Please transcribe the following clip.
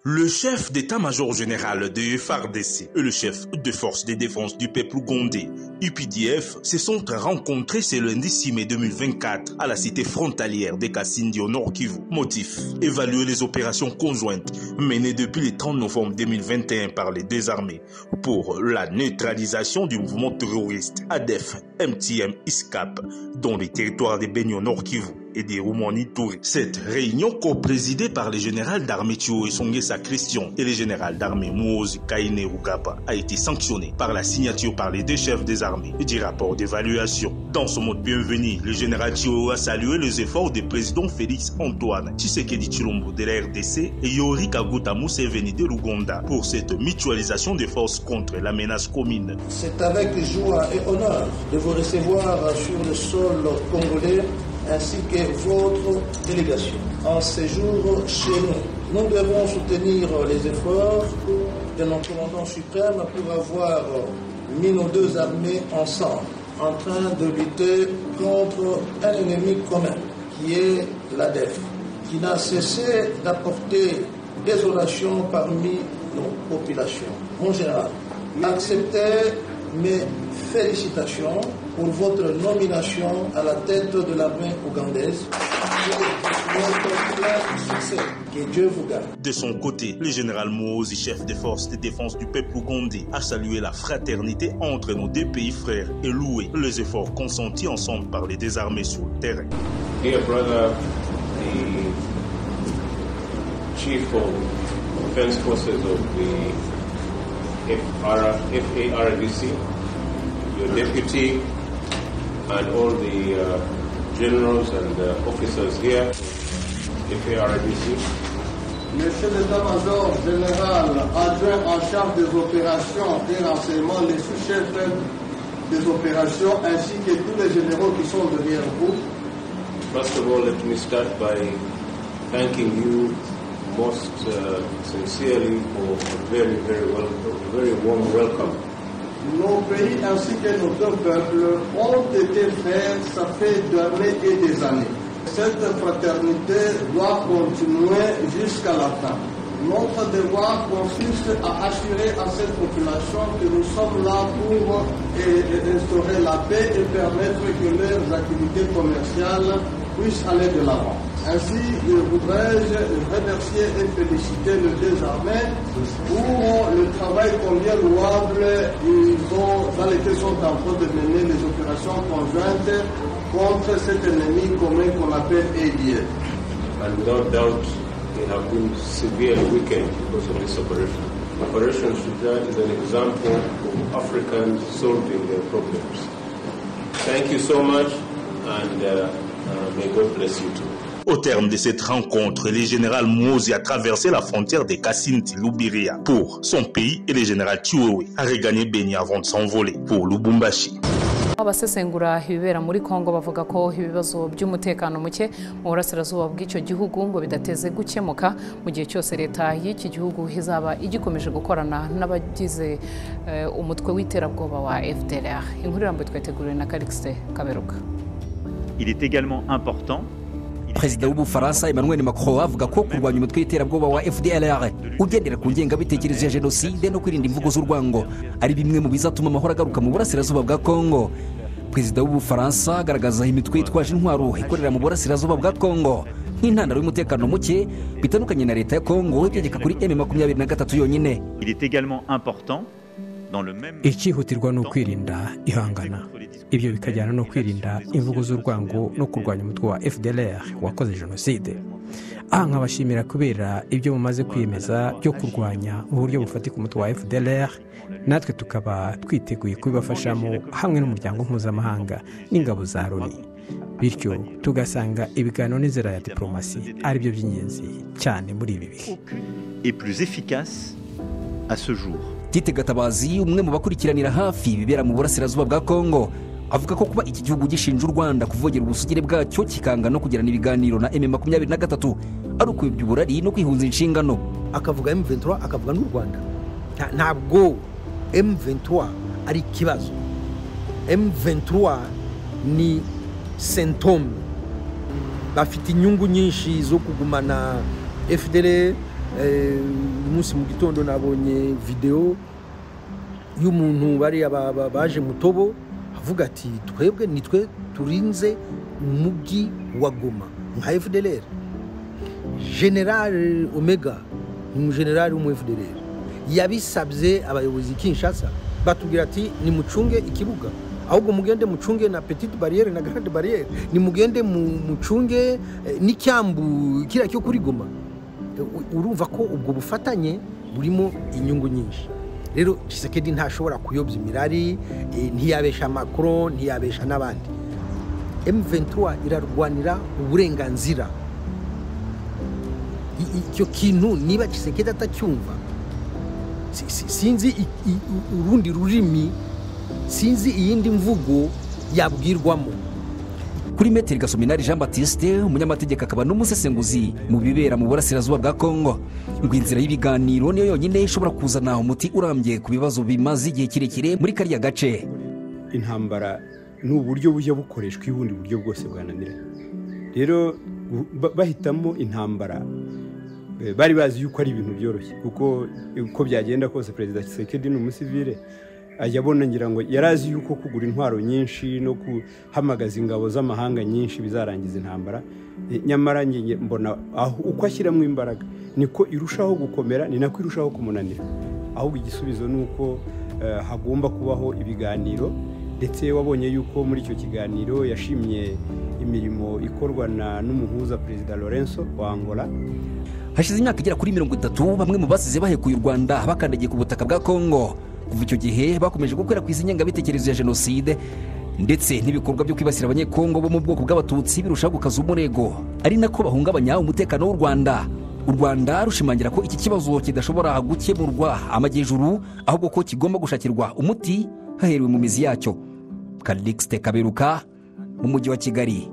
Le chef d'état-major général de FARDC et le chef de force de défense du peuple ougandais, UPDF, se sont rencontrés ce lundi 6 mai 2024 à la cité frontalière de Kasindi au Nord Kivu. Motif, évaluer les opérations conjointes menées depuis le 30 novembre 2021 par les deux armées pour la neutralisation du mouvement terroriste ADF MTM ISCAP dans les territoires de Beni au Nord Kivu et des Roumanie-Touré. Cette réunion co-présidée par le général d'armée Thio Esongesa Christian et le général d'armée Muhoozi Kainerugaba a été sanctionnée par la signature par les deux chefs des armées et du rapport d'évaluation. Dans ce mot de bienvenue, le général Thio a salué les efforts des présidents Félix Antoine Tshisekedi Tshilombo de la RDC et Yoweri Kaguta Museveni de l'Ouganda pour cette mutualisation des forces contre la menace commune. C'est avec joie et honneur de vous recevoir sur le sol congolais ainsi que votre délégation. En séjour chez nous, nous devons soutenir les efforts de notre commandant suprême pour avoir mis nos deux armées ensemble, en train de lutter contre un ennemi commun, qui est l'ADF, qui n'a cessé d'apporter désolation parmi nos populations. Mon général, acceptez mes félicitations pour votre nomination à la tête de l'armée ougandaise. Votre plein succès. Que Dieu vous garde. De son côté, le général Muhoozi, chef des forces de défense du peuple ougandais, a salué la fraternité entre nos deux pays frères et loué les efforts consentis ensemble par les deux armées sur le terrain. Dear brother, the chief of defense forces of the FARDC, your deputy, and all the generals and officers here, FARDC. Le chef d'état-major général adjoint en charge des opérations et renseignements, les sous-chefs des opérations, ainsi que tous les généraux qui sont derrière vous. First of all, let me start by thanking you most sincerely for a very warm welcome. Nos pays ainsi que nos deux peuples ont été frères, ça fait des années et des années. Cette fraternité doit continuer jusqu'à la fin. Notre devoir consiste à assurer à cette population que nous sommes là pour instaurer la paix et permettre que leurs activités commerciales puissent aller de l'avant. Ainsi, je voudrais remercier et féliciter les deux armées pour le travail combien louable dans lesquels sont en train de mener les opérations conjointes contre cet ennemi commun qu'on appelle ADF. And without doubt, they have been severely weakened because of this operation. Operation Shuja is an example of Africans solving their problems. Thank you so much, and may God bless you too. Au terme de cette rencontre, le général Muhoozi a traversé la frontière de Kasindi-Lubiria pour son pays et le général Thio a regagné Beni avant de s'envoler pour Lubumbashi. Abasesengura ibibera muri Kongo bavuga ko ibibazo by'umutekano muke mu burasirazuba bw'icyo gihugu ngo bidateze gukemuka mu gihe cyose leta y'iki gihugu izaba igikomeje gukorana n'abagize umutwe w'iterabwoba wa FDLR. Inkuru irambuye twateguriwe na Calixte Kaberuka. Il est également important. Perezida w'Ubufaransa Emmanuel Macron avuga ko kurwanya umutwe w'iterabwoba wa FDLR ugendera ku ngengabitekerezo ya jenoside no kwirinda imvugo z'urwango ari bimwe mu bizatuma amahoro agaruka mu burasirazuba bwa Kongo. Perezida w'Ubufaransa agaragaza imitwe yitwaje intwaro ikorera mu burasirazuba bwa Kongo nk'intandaro y'umutekano muke bitandukanye na leta ya Kongo itegeka kuri M23 yonyine. Il est également important dans le même. Ikihutirwa no kwirinda ihangana. Ibyo bikajyana no kwirinda imvugo z'urwango no kurwanya umutwe wa FDLR wakoze jenoside. Nkabashimira kubera ibyo mumaze kwiyemeza byo kurwanya uburyo bufatika umutwe wa FDLR, natwe tukaba twiteguye kubibafashamo hamwe n'umuryango mpuzamahanga n'ingabo za Loni. Bityo tugasanga ibiganiro n'inzira ya diplomasi ari byo by'ingenzi cyane muri ibi bihe. Et plus efficace à ce jour. Tite Gatabazi, umwe mu bakurikiranira hafi bibera mu burasirazuba bwa Kongo, avuga ko kuba iki gihugu gishinja u Rwanda kuvogera ubusugire bwacyo kikanga no kugirana ibiganiro na M23 ari ukwibya uburari no kwihunza inshingano. Akavuga M23 akavuga n'u Rwanda. Ntabwo M23 ari kibazo. M23 ni symptome. Bafite inyungu nyinshi zo kugumana FDL munsi mu gitondo nabonye video y'umuntu bari baje Mutobo avuga ati twebwe nitwe turinze umugi wa Goma nka FDLR. General Omega ni general mu FDLR yabisabye abayobozi Kinshasa batubwira ati ni mucunge ikibuga, ahubwo mugende mucunge na petite barrière na grande barrière, ni mugende mucunge n'icyambu kira cyo kuri Goma. Urumva ko ubwo bufatanye burimo inyungu nyinshi. Rero Tshisekedi ntashobora kuyobya imirari, ntiyabesha Macron, ntiyabesha n'abandi. M23 irarwanira uburenganzira. Icyo kintu niba Tshisekedi atacyumva, sinzi urundi rurimi, sinzi iyindi mvugo yabwirwamo. Kuri Metero Gasominari Jean Baptiste, umunyamategeko akaba n'umusesenguzi mu bibera mu burasirazuba bwa Kongo, ngo inzira y'ibiganiro niyo yonyine ishobora kuzana umuti urambye ku bibazo bimaze igihe kirekire muri kariya gace. Intambara ni uburyo bujya bukoreshwa ubundi buryo bwose bwananira. Rero bahitamo intambara bari bazi yuko ari ibintu byoroshye, kuko uko byagenda kose Perezida Tshisekedi ni umusivile, yabona ngira ngo yarazi yuko kugura intwaro nyinshi no kuhamagaza ingabo z'amahanga nyinshi bizarangiza intambara. Nyamara nge mbona aho uko ashyiramo imbaraga niko irushaho gukomera, ni nako irushaho kumunanira. Ahubwo igisubizo nuko hagomba kubaho ibiganiro, ndetse wabonye yuko muri icyo kiganiro yashimye imirimo ikorwa n'umuhuza Perezida Lorenzo wa Angola. Hashize imyaka igera kuri 30 bamwe mu basize bahekuye u Rwanda bakandagiye ku butaka bwa Kongo. Kuva icyo gihe bakomeje gukwirakwiza ingengabitekerezo ya jenoside ndetse n'ibikorwa byo kwibasira abanyekongo bo mu bwoko bw'abatutsi birushaho gukaza umurego, ari nako bahungabanya umutekano w'u Rwanda. U Rwanda rushimangira ko iki kibazo kidashobora gukemurwa amajyejuru, ahubwo ko kigomba gushakirwa umuti haherewe mu mizi yacyo. Calixte Kaberuka mu mujyi wa Kigali.